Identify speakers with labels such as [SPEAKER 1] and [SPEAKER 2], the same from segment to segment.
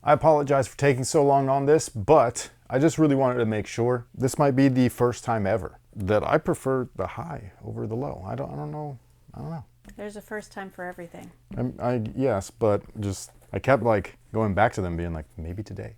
[SPEAKER 1] I apologize for taking so long on this, but I just really wanted to make sure. This might be the first time ever that I prefer the high over the low. I don't know.
[SPEAKER 2] There's a first time for everything.
[SPEAKER 1] Yes, but just I kept like going back to them being like, maybe today.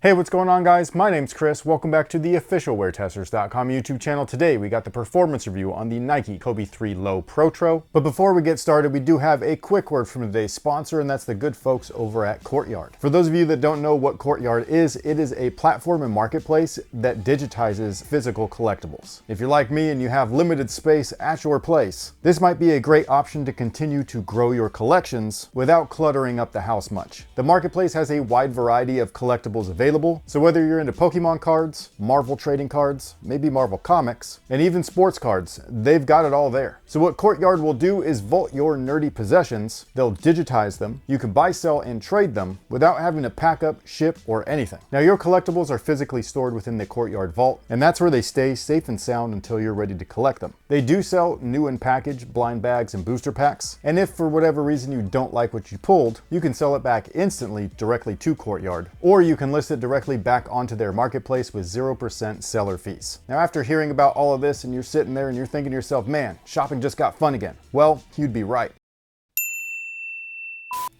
[SPEAKER 1] Hey, what's going on, guys? My name's Chris. Welcome back to the official WearTesters.com YouTube channel. Today, we got the performance review on the Nike Kobe 3 Low Protro. But before we get started, we do have a quick word from today's sponsor, and that's the good folks over at Courtyard. For those of you that don't know what Courtyard is, it is a platform and marketplace that digitizes physical collectibles. If you're like me and you have limited space at your place, this might be a great option to continue to grow your collections without cluttering up the house much. The marketplace has a wide variety of collectibles available. So whether you're into Pokemon cards, Marvel trading cards, maybe Marvel comics, and even sports cards, they've got it all there. So what Courtyard will do is vault your nerdy possessions. They'll digitize them. You can buy, sell, and trade them without having to pack up, ship, or anything. Now your collectibles are physically stored within the Courtyard vault, and that's where they stay safe and sound until you're ready to collect them. They do sell new and packaged blind bags and booster packs, and if for whatever reason you don't like what you pulled, you can sell it back instantly directly to Courtyard, or you can list it directly back onto their marketplace with 0% seller fees. Now, after hearing about all of this and you're sitting there and you're thinking to yourself, man, shopping just got fun again. Well, you'd be right.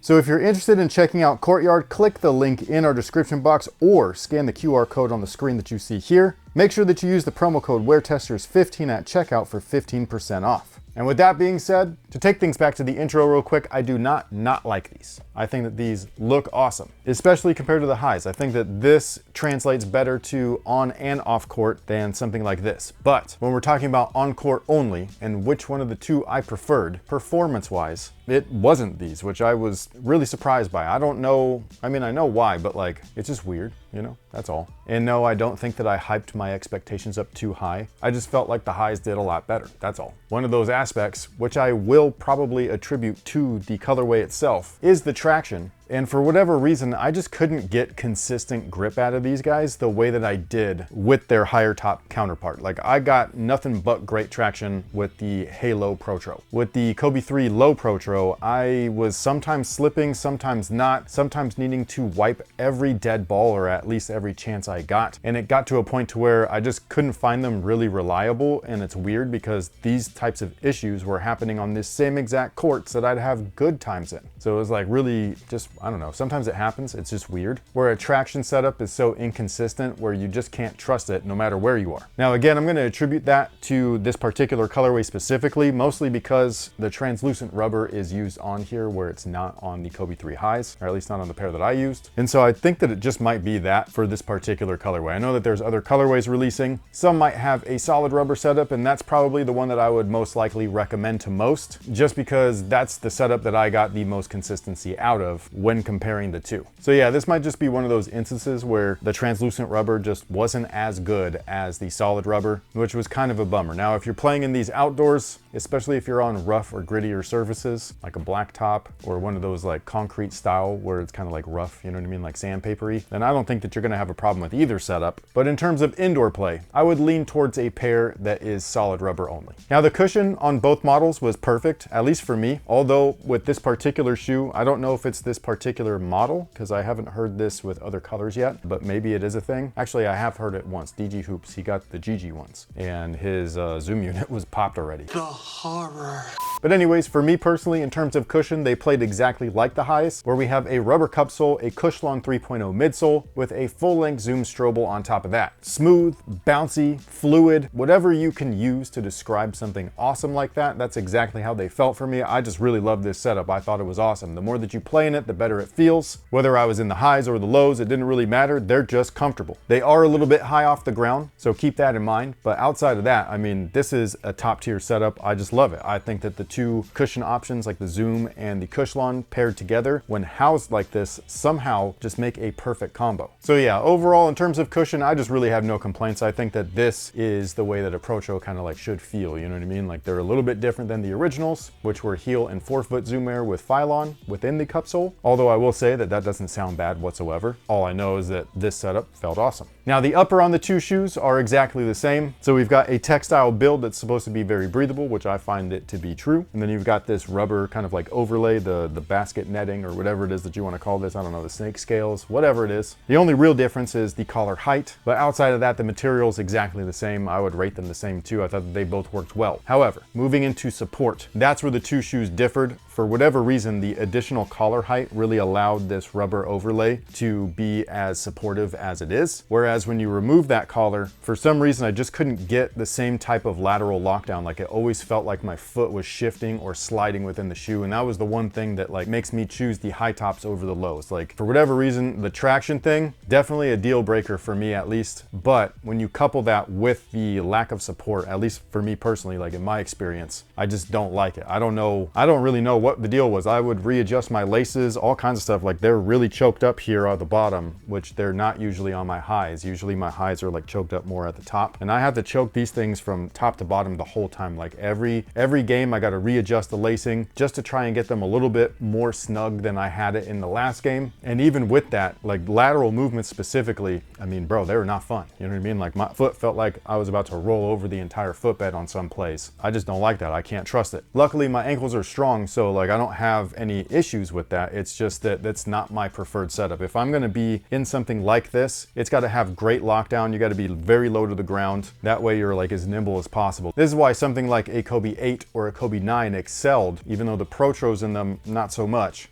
[SPEAKER 1] So if you're interested in checking out Courtyard, click the link in our description box or scan the QR code on the screen that you see here. Make sure that you use the promo code WearTesters15 at checkout for 15% off. And with that being said, to take things back to the intro real quick, I do not like these. I think that these look awesome, especially compared to the highs. I think that this translates better to on and off court than something like this. But when we're talking about on court only and which one of the two I preferred, performance-wise, it wasn't these, which I was really surprised by. I don't know, I mean, I know why, but like, it's just weird, you know, that's all. And no, I don't think that I hyped my expectations up too high. I just felt like the highs did a lot better, that's all. One of those aspects, which I will probably attribute to the colorway itself, is the traction. And for whatever reason, I just couldn't get consistent grip out of these guys the way that I did with their higher top counterpart. Like, I got nothing but great traction with the Low Protro. With the Kobe 3 Low Protro, I was sometimes slipping, sometimes not, sometimes needing to wipe every dead ball or at least every chance I got. And it got to a point to where I just couldn't find them really reliable. And it's weird because these types of issues were happening on this same exact courts that I'd have good times in. So it was like really just, I don't know, sometimes it happens, it's just weird, where a traction setup is so inconsistent where you just can't trust it no matter where you are. Now again, I'm going to attribute that to this particular colorway specifically, mostly because the translucent rubber is used on here where it's not on the Kobe 3 highs, or at least not on the pair that I used. And so I think that it just might be that for this particular colorway. I know that there's other colorways releasing. Some might have a solid rubber setup, and that's probably the one that I would most likely recommend to most, just because that's the setup that I got the most consistency out of when comparing the two. So yeah, this might just be one of those instances where the translucent rubber just wasn't as good as the solid rubber, which was kind of a bummer. Now, if you're playing in these outdoors, especially if you're on rough or grittier surfaces, like a blacktop or one of those like concrete style where it's kind of like rough, you know what I mean, like sandpapery, then I don't think that you're gonna have a problem with either setup. But in terms of indoor play, I would lean towards a pair that is solid rubber only. Now, the cushion on both models was perfect, at least for me, although with this particular shoe, I don't know if it's this particular model because I haven't heard this with other colors yet, but maybe it is a thing. Actually, I have heard it once. DG Hoops, he got the GG ones and his zoom unit was popped already. The horror. But anyways, for me personally, in terms of cushion, they played exactly like the highs, where we have a rubber cupsole, a Cushlon 3.0 midsole with a full-length zoom strobel on top of that. Smooth, bouncy, fluid, whatever you can use to describe something awesome like that, that's exactly how they felt for me. I just really love this setup. I thought it was awesome. The more that you play in it, the better it feels. Whether I was in the highs or the lows, it didn't really matter. They're just comfortable. They are a little bit high off the ground, so keep that in mind. But outside of that, I mean, this is a top tier setup. I just love it. I think that the two cushion options like the Zoom and the Cushlon paired together when housed like this somehow just make a perfect combo. So yeah, overall in terms of cushion, I just really have no complaints. I think that this is the way that a Protro kind of like should feel, you know what I mean? Like they're a little bit different than the originals, which were heel and forefoot zoom air with Phylon within the cupsole. Although Although I will say that that doesn't sound bad whatsoever. All I know is that this setup felt awesome. Now the upper on the two shoes are exactly the same. So we've got a textile build that's supposed to be very breathable, which I find it to be true. And then you've got this rubber kind of like overlay, the basket netting or whatever it is that you want to call this. I don't know, the snake scales, whatever it is. The only real difference is the collar height, but outside of that, the material is exactly the same. I would rate them the same too. I thought that they both worked well. However, moving into support, that's where the two shoes differed. For whatever reason, the additional collar height really allowed this rubber overlay to be as supportive as it is. Whereas when you remove that collar, for some reason, I just couldn't get the same type of lateral lockdown. Like it always felt like my foot was shifting or sliding within the shoe. And that was the one thing that like makes me choose the high tops over the lows. Like for whatever reason, the traction thing, definitely a deal breaker for me at least. But when you couple that with the lack of support, at least for me personally, like in my experience, I just don't like it. I don't really know what the deal was. I would readjust my laces, all kinds of stuff. Like they're really choked up here at the bottom, which they're not usually on my highs. Usually my highs are like choked up more at the top. And I have to choke these things from top to bottom the whole time. Like every game I got to readjust the lacing just to try and get them a little bit more snug than I had it in the last game. And even with that, like lateral movements specifically, I mean, bro, they were not fun. You know what I mean? Like my foot felt like I was about to roll over the entire footbed on some plays. I just don't like that. I can't trust it. Luckily, my ankles are strong, so like I don't have any issues with that. It's just that that's not my preferred setup. If I'm going to be in something like this, it's got to have great lockdown. You got to be very low to the ground. That way you're like as nimble as possible. This is why something like a Kobe 8 or a Kobe 9 excelled, even though the Protros in them, not so much.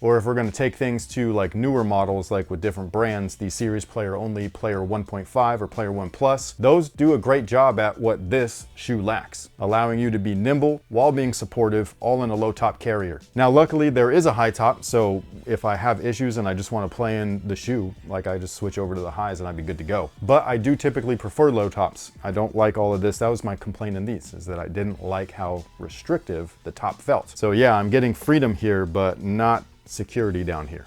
[SPEAKER 1] Or if we're going to take things to like newer models, like with different brands, the series player only, player 1.5 or player 1 plus, those do a great job at what this shoe lacks, allowing you to be nimble while being supportive, all in a low top carrier. Now, luckily there is a high top. So if I have issues and I just want to play in the shoe, like I just switch over to the highs and I'd be good to go. But I do typically prefer low tops. I don't like all of this. That was my complaint in these, is that I didn't like how restrictive the top felt. So yeah, I'm getting freedom here, but not security down here.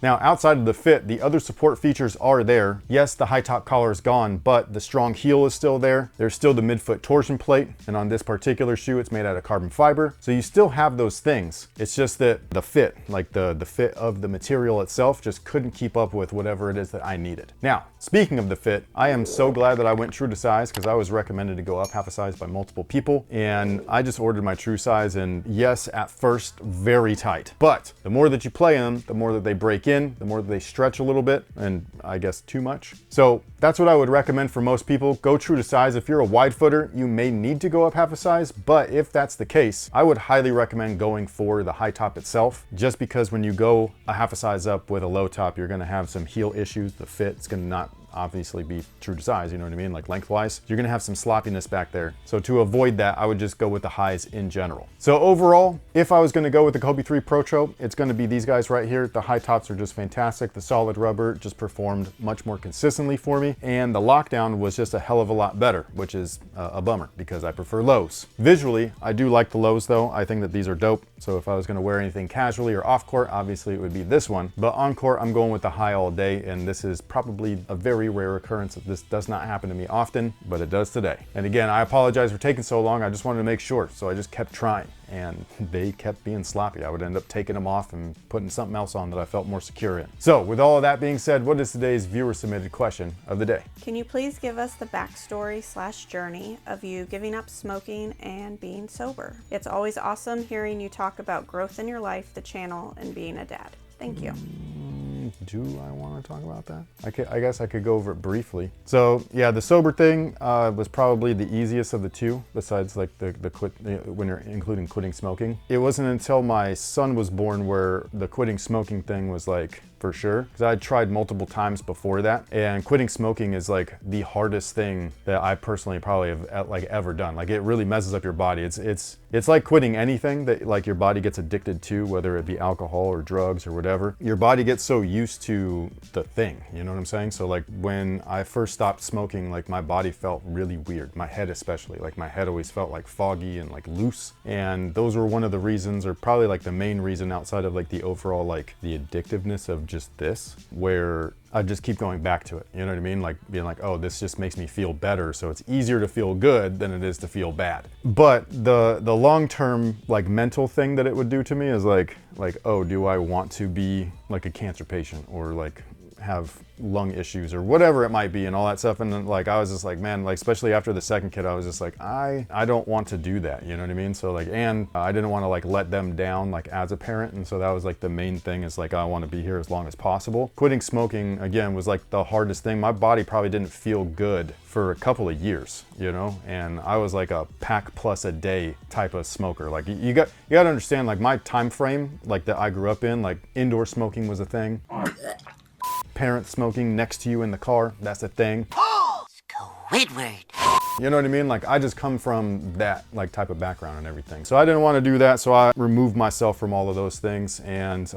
[SPEAKER 1] Now, outside of the fit, the other support features are there. Yes, the high top collar is gone, but the strong heel is still there. There's still the midfoot torsion plate. And on this particular shoe, it's made out of carbon fiber. So you still have those things. It's just that the fit, like the fit of the material itself, just couldn't keep up with whatever it is that I needed. Now, speaking of the fit, I am so glad that I went true to size, because I was recommended to go up half a size by multiple people. And I just ordered my true size, and yes, at first, very tight. But the more that you play them, the more that they break in, the more that they stretch a little bit, and I guess too much. So that's what I would recommend for most people. Go true to size. If you're a wide footer, you may need to go up half a size, but if that's the case, I would highly recommend going for the high top itself, just because when you go a half a size up with a low top, you're gonna have some heel issues. The fit's gonna not obviously be true to size, you know what I mean? Like lengthwise, you're gonna have some sloppiness back there. So to avoid that, I would just go with the highs in general. So overall, if I was gonna go with the Kobe 3 Protro, it's gonna be these guys right here. The high tops are just fantastic. The solid rubber just performed much more consistently for me. And the lockdown was just a hell of a lot better, which is a bummer because I prefer lows. Visually, I do like the lows though. I think that these are dope. So if I was gonna wear anything casually or off court, obviously it would be this one. But on court, I'm going with the high all day. And this is probably a very rare occurrence. This does not happen to me often, but it does today. And again, I apologize for taking so long. I just wanted to make sure. So I just kept trying, and they kept being sloppy. I would end up taking them off and putting something else on that I felt more secure in. So with all of that being said, what is today's viewer submitted question of the day?
[SPEAKER 2] Can you please give us the backstory/journey of you giving up smoking and being sober? It's always awesome hearing you talk about growth in your life, the channel, and being a dad. Thank you.
[SPEAKER 1] Do I want to talk about that? I guess I could go over it briefly. So yeah, the sober thing was probably the easiest of the two, besides like the quit, when you're including quitting smoking. It wasn't until my son was born where the quitting smoking thing was like for sure, because I tried multiple times before that, and quitting smoking is like the hardest thing that I personally probably have like ever done. Like it really messes up your body. It's like quitting anything that like your body gets addicted to, whether it be alcohol or drugs or whatever. Your body gets so used to the thing, you know what I'm saying? So like when I first stopped smoking, like my body felt really weird. My head especially, like my head always felt like foggy and like loose. And those were one of the reasons, or probably like the main reason outside of like the overall like the addictiveness of just just this, where I just keep going back to it. You know what I mean? Like being like, oh, this just makes me feel better. So it's easier to feel good than it is to feel bad. But the long-term like mental thing that it would do to me is like, oh, do I want to be like a cancer patient or like have lung issues or whatever it might be and all that stuff. And then like I was just like, man, like especially after the second kid, I was just like, I don't want to do that, you know what I mean? So like, and I didn't want to like let them down like as a parent, and so that was like the main thing, is like I want to be here as long as possible. Quitting smoking again was like the hardest thing. My body probably didn't feel good for a couple of years, you know, and I was like a pack plus a day type of smoker. Like you got to understand, like my time frame like that I grew up in, like indoor smoking was a thing. Parents smoking next to you in the car, that's a thing.
[SPEAKER 3] Squidward.
[SPEAKER 1] You know what I mean? Like I just come from that like type of background and everything. So I didn't want to do that. So I removed myself from all of those things, and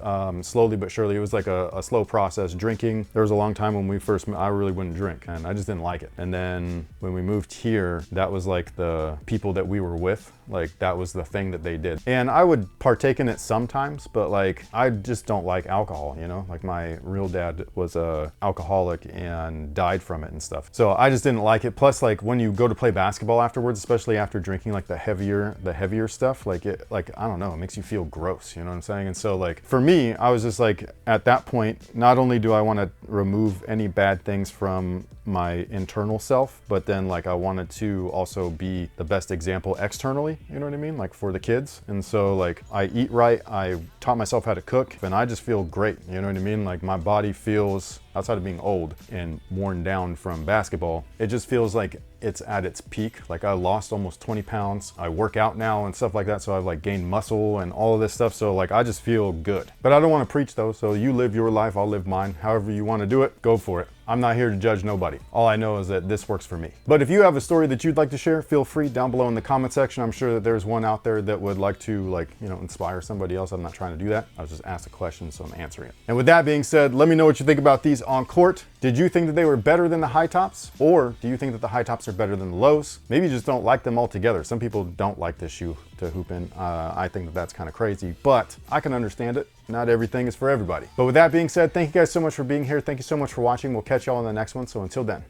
[SPEAKER 1] slowly but surely, it was like a slow process. Drinking, there was a long time when we first met, I really wouldn't drink and I just didn't like it. And then when we moved here, that was like the people that we were with, like that was the thing that they did. And I would partake in it sometimes, but like I just don't like alcohol, you know? Like my real dad was a alcoholic and died from it and stuff. So I just didn't like it. Plus like when you go to play basketball afterwards, especially after drinking like the heavier stuff, like it, like I don't know, it makes you feel gross, you know what I'm saying? And so like for me, I was just like at that point, not only do I want to remove any bad things from my internal self, but then like I wanted to also be the best example externally, you know what I mean? Like for the kids. And so like I eat right, I taught myself how to cook, and I just feel great, you know what I mean? Like my body feels, outside of being old and worn down from basketball, it just feels like it's at its peak. Like I lost almost 20 pounds. I work out now and stuff like that, so I've like gained muscle and all of this stuff. So like I just feel good. But I don't want to preach though, so you live your life, I'll live mine. However you want to do it, go for it. I'm not here to judge nobody. All I know is that this works for me. But if you have a story that you'd like to share, feel free down below in the comment section. I'm sure that there's one out there that would like to like, you know, inspire somebody else. I'm not trying to do that. I was just asked a question, so I'm answering it. And with that being said, let me know what you think about these on court. Did you think that they were better than the high tops? Or do you think that the high tops are better than the lows? Maybe you just don't like them altogether. Some people don't like this shoe to hoop in. I think that that's kind of crazy, but I can understand it. Not everything is for everybody. But with that being said, thank you guys so much for being here. Thank you so much for watching. We'll catch y'all in the next one. So until then,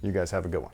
[SPEAKER 1] you guys have a good one.